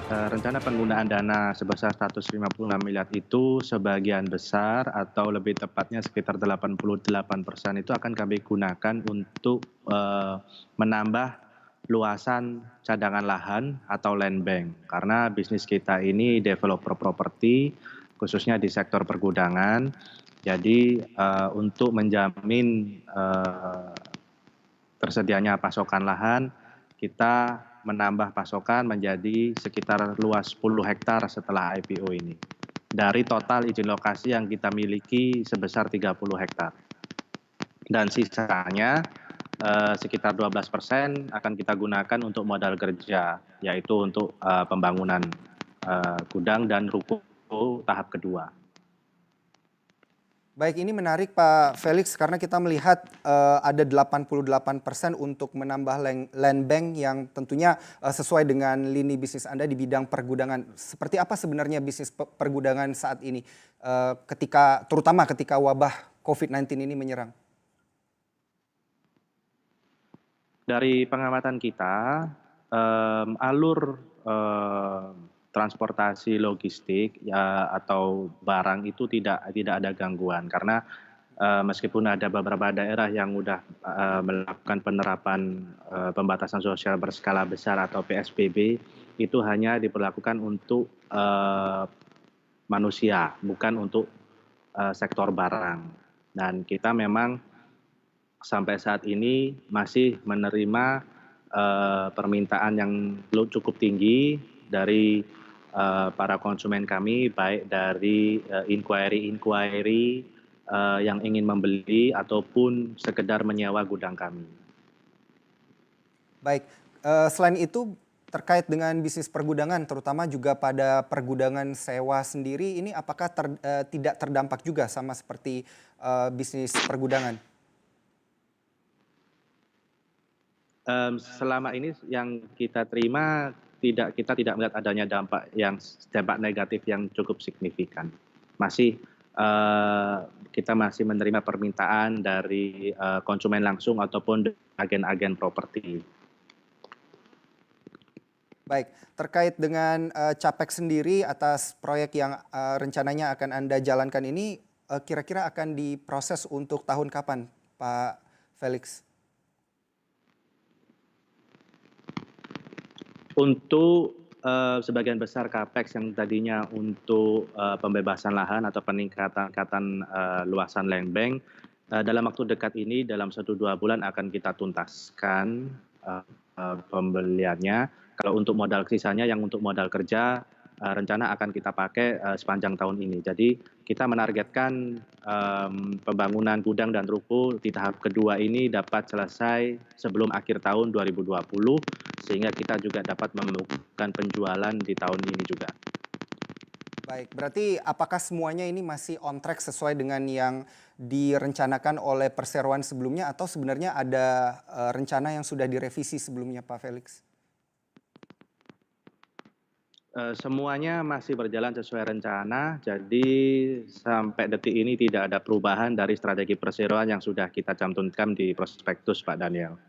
Rencana penggunaan dana sebesar 156 miliar itu sebagian besar atau lebih tepatnya sekitar 88% itu akan kami gunakan untuk, menambah luasan cadangan lahan atau land bank. Karena bisnis kita ini developer properti, khususnya di sektor pergudangan. Jadi, untuk menjamin, tersedianya pasokan lahan, kita menambah pasokan menjadi sekitar luas 10 hektar setelah IPO ini. Dari total izin lokasi yang kita miliki sebesar 30 hektar. Dan sisanya sekitar 12% akan kita gunakan untuk modal kerja, yaitu untuk pembangunan gudang dan ruko tahap kedua. Baik, ini menarik Pak Felix karena kita melihat ada 88% untuk menambah land bank yang tentunya sesuai dengan lini bisnis Anda di bidang pergudangan. Seperti apa sebenarnya bisnis pergudangan saat ini terutama ketika wabah COVID-19 ini menyerang? Dari pengamatan kita, alur transportasi logistik ya, atau barang itu tidak ada gangguan karena meskipun ada beberapa daerah yang sudah melakukan penerapan pembatasan sosial berskala besar atau PSBB, itu hanya diberlakukan untuk manusia, bukan untuk sektor barang. Dan kita memang sampai saat ini masih menerima permintaan yang cukup tinggi dari para konsumen kami, baik dari inquiry-inquiry yang ingin membeli ataupun sekedar menyewa gudang kami. Baik, selain itu terkait dengan bisnis pergudangan terutama juga pada pergudangan sewa sendiri ini apakah tidak terdampak juga sama seperti bisnis pergudangan? Selama ini yang kita terima kita tidak melihat adanya dampak negatif yang cukup signifikan. Masih kita masih menerima permintaan dari konsumen langsung ataupun agen-agen properti. Baik, terkait dengan Capex sendiri atas proyek yang rencananya akan Anda jalankan ini kira-kira akan diproses untuk tahun kapan, Pak Felix? Untuk sebagian besar capex yang tadinya untuk pembebasan lahan atau peningkatan luasan land bank, dalam waktu dekat ini dalam 1-2 bulan akan kita tuntaskan pembeliannya. Kalau untuk modal sisanya yang untuk modal kerja rencana akan kita pakai sepanjang tahun ini. Jadi kita menargetkan pembangunan gudang dan ruko di tahap kedua ini dapat selesai sebelum akhir tahun 2020 sehingga kita juga dapat membukukan penjualan di tahun ini juga. Baik, berarti apakah semuanya ini masih on track sesuai dengan yang direncanakan oleh perseroan sebelumnya atau sebenarnya ada rencana yang sudah direvisi sebelumnya, Pak Felix? Semuanya masih berjalan sesuai rencana, jadi sampai detik ini tidak ada perubahan dari strategi perseroan yang sudah kita cantumkan di prospektus, Pak Daniel.